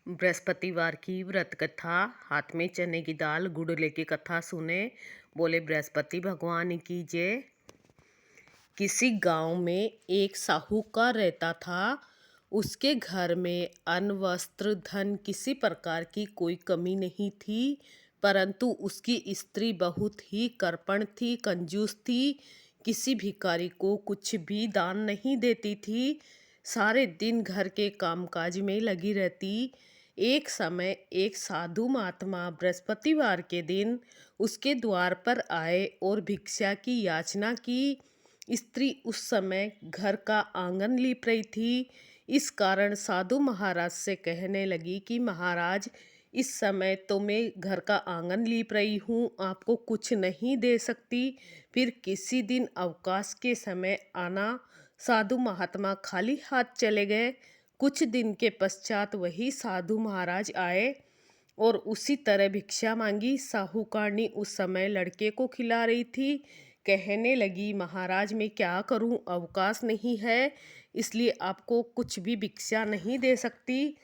बृहस्पतिवार की व्रत कथा। हाथ में चने की दाल गुड़ लेके कथा सुने। बोले बृहस्पति भगवान की जय। किसी गांव में एक साहूकार रहता था। उसके घर में अन्न वस्त्र धन किसी प्रकार की कोई कमी नहीं थी, परंतु उसकी स्त्री बहुत ही कृपण थी, कंजूस थी। किसी भिखारी को कुछ भी दान नहीं देती थी। सारे दिन घर के कामकाज में लगी रहती। एक समय एक साधु महात्मा बृहस्पतिवार के दिन उसके द्वार पर आए और भिक्षा की याचना की। स्त्री उस समय घर का आंगन लीप रही थी। इस कारण साधु महाराज से कहने लगी कि महाराज, इस समय तो मैं घर का आंगन लीप रही हूँ, आपको कुछ नहीं दे सकती, फिर किसी दिन अवकाश के समय आना। साधु महात्मा खाली हाथ चले गए। कुछ दिन के पश्चात वही साधु महाराज आए और उसी तरह भिक्षा मांगी। साहूकारनी उस समय लड़के को खिला रही थी। कहने लगी, महाराज मैं क्या करूं, अवकाश नहीं है, इसलिए आपको कुछ भी भिक्षा नहीं दे सकती।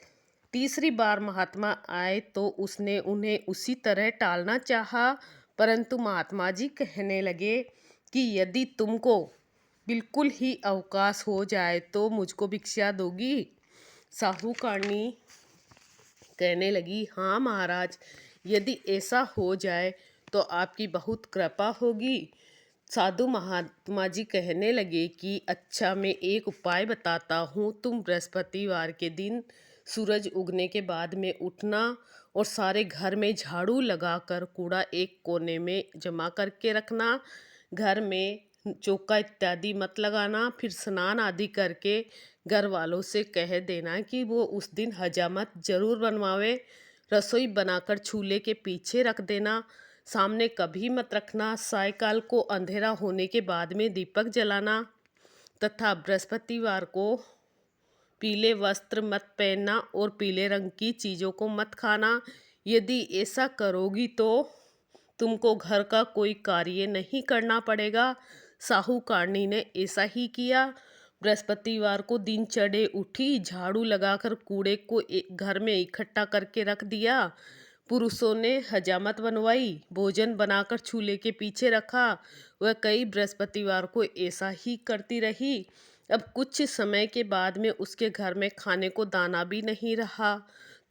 तीसरी बार महात्मा आए तो उसने उन्हें उसी तरह टालना चाहा, परंतु महात्मा जी कहने लगे कि यदि तुमको बिल्कुल ही अवकाश हो जाए तो मुझको भिक्षा दोगी। साहूकारनी कहने लगी, हाँ महाराज, यदि ऐसा हो जाए तो आपकी बहुत कृपा होगी। साधु महात्मा जी कहने लगे कि अच्छा, मैं एक उपाय बताता हूँ। तुम बृहस्पतिवार के दिन सूरज उगने के बाद में उठना और सारे घर में झाड़ू लगाकर कूड़ा एक कोने में जमा करके रखना। घर में चौका इत्यादि मत लगाना। फिर स्नान आदि करके घर वालों से कह देना कि वो उस दिन हजामत जरूर बनवावे। रसोई बनाकर चूल्हे के पीछे रख देना, सामने कभी मत रखना। सायकाल को अंधेरा होने के बाद में दीपक जलाना तथा बृहस्पतिवार को पीले वस्त्र मत पहनना और पीले रंग की चीज़ों को मत खाना। यदि ऐसा करोगी तो तुमको घर का कोई कार्य नहीं करना पड़ेगा। साहूकारनी ने ऐसा ही किया। बृहस्पतिवार को दिन चढ़े उठी, झाड़ू लगाकर कूड़े को घर में इकट्ठा करके रख दिया। पुरुषों ने हजामत बनवाई, भोजन बनाकर चूल्हे के पीछे रखा। वह कई बृहस्पतिवार को ऐसा ही करती रही। अब कुछ समय के बाद में उसके घर में खाने को दाना भी नहीं रहा।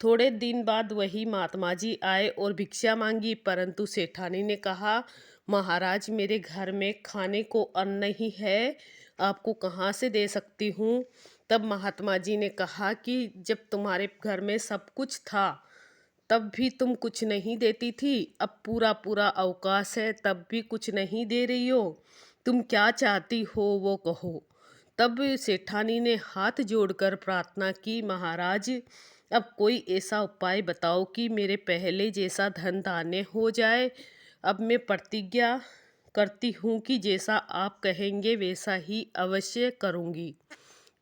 थोड़े दिन बाद वही महात्मा जी आए और भिक्षा मांगी, परंतु सेठानी ने कहा, महाराज मेरे घर में खाने को अन्न नहीं है, आपको कहाँ से दे सकती हूँ। तब महात्मा जी ने कहा कि जब तुम्हारे घर में सब कुछ था तब भी तुम कुछ नहीं देती थी, अब पूरा पूरा अवकाश है तब भी कुछ नहीं दे रही हो, तुम क्या चाहती हो वो कहो। तब सेठानी ने हाथ जोड़कर प्रार्थना की, महाराज अब कोई ऐसा उपाय बताओ कि मेरे पहले जैसा धन धान्य हो जाए। अब मैं प्रतिज्ञा करती हूँ कि जैसा आप कहेंगे वैसा ही अवश्य करूँगी।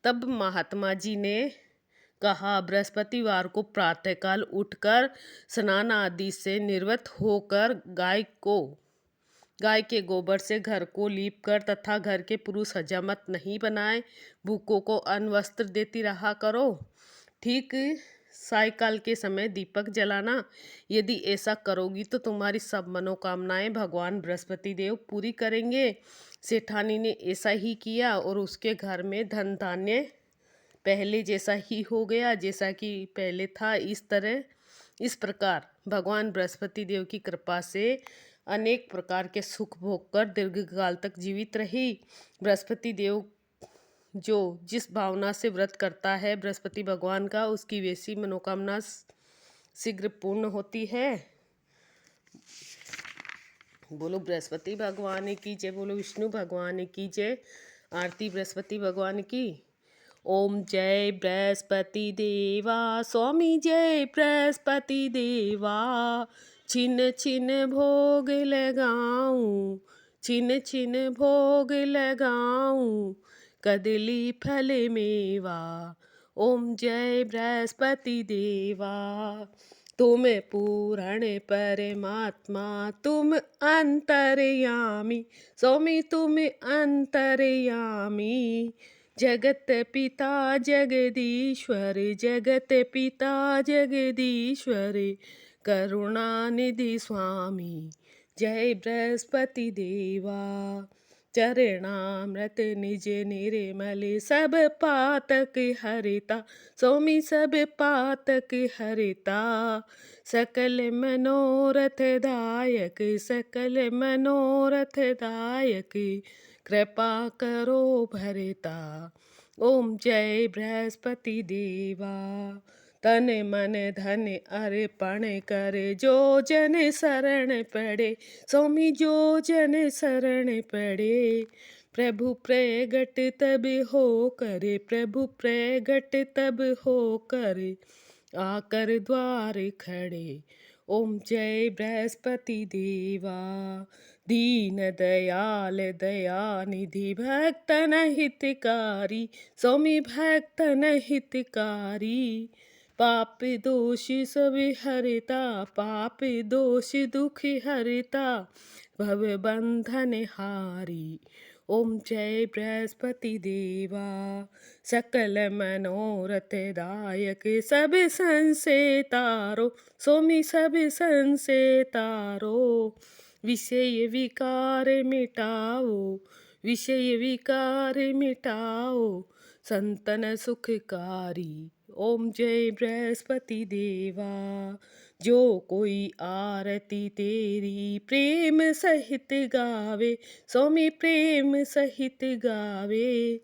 तब महात्मा जी ने कहा, बृहस्पतिवार को प्रातःकाल उठकर स्नान आदि से निवृत्त होकर गाय के गोबर से घर को लीप कर तथा घर के पुरुष हजामत नहीं बनाए, भूखों को अन्न वस्त्र देती रहा करो। ठीक सायकाल के समय दीपक जलाना। यदि ऐसा करोगी तो तुम्हारी सब मनोकामनाएं भगवान बृहस्पति देव पूरी करेंगे। सेठानी ने ऐसा ही किया और उसके घर में धन धान्य पहले जैसा ही हो गया, जैसा कि पहले था। इस प्रकार भगवान बृहस्पति देव की कृपा से अनेक प्रकार के सुख भोग कर दीर्घकाल तक जीवित रही। बृहस्पति देव जो जिस भावना से व्रत करता है बृहस्पति भगवान का, उसकी वैसी मनोकामना शीघ्र पूर्ण होती है। बोलो बृहस्पति भगवान की जय, बोलो विष्णु भगवान की जय। आरती बृहस्पति भगवान की। ओम जय बृहस्पति देवा, स्वामी जय बृहस्पति देवा, छिन छिन भोग लगाऊं, छिन छिन भोग लगाऊं, कदली फल मेवा। ओम जय बृहस्पति देवा। तुम पूर्ण परमात्मा, तुम अंतर्यामी, स्वामी तुम अंतर्यामी, जगत पिता जगदीश्वर, जगत पिता जगदीश्वर, करुणानिधि स्वामी, जय बृहस्पति देवा। चरणामृत निज निर्मल, सब पातक हरिता, स्वामी सब पातक हरिता। सकल मनोरथ दायक, सकल मनोरथ दायक, कृपा करो भरता। ओम जय बृहस्पति देवा। तन मन धन अर्पण कर, जो जन शरण पड़े, स्वामी जो जन शरण पड़े। प्रभु प्रगट तब हो करे, प्रभु प्रगट तब हो करे, आकर द्वार खड़े। ओम जय बृहस्पति देवा। दीन दयाल दयानिधि, भक्तन हितकारी, स्वामी भक्तन हितकारी। पाप दोष सब हरता, पाप दोष दुख हरता, भव बंधन हारी। ओम जय बृहस्पति देवा। सकल मनोरथ दायक, सब संशय तारो, स्वामी सब संशय तारो। विषय विकार मिटाओ, विषय विकार मिटाओ, संतन सुखकारी। ओम जय बृहस्पति देवा। जो कोई आरती तेरी प्रेम सहित गावे, स्वामी प्रेम सहित गावे।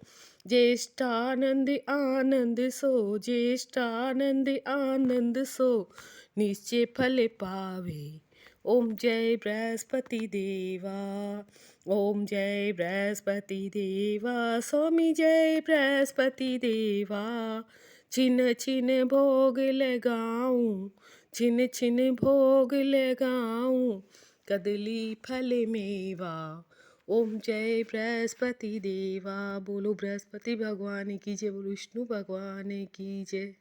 ज्येष्ठानंद आनंद सो, ज्येष्ठानंद आनंद सो, निश्चय फल पावे। ओम जय बृहस्पति देवा। ओम जय बृहस्पति देवा, स्वामी जय बृहस्पति देवा। छिन छिन भोग लगाऊं, छिन छिन भोग लगाऊं, कदली फल मेवा। ओम जय बृहस्पति देवा। बोलो बृहस्पति भगवान की जय, बोलो विष्णु भगवान की जय।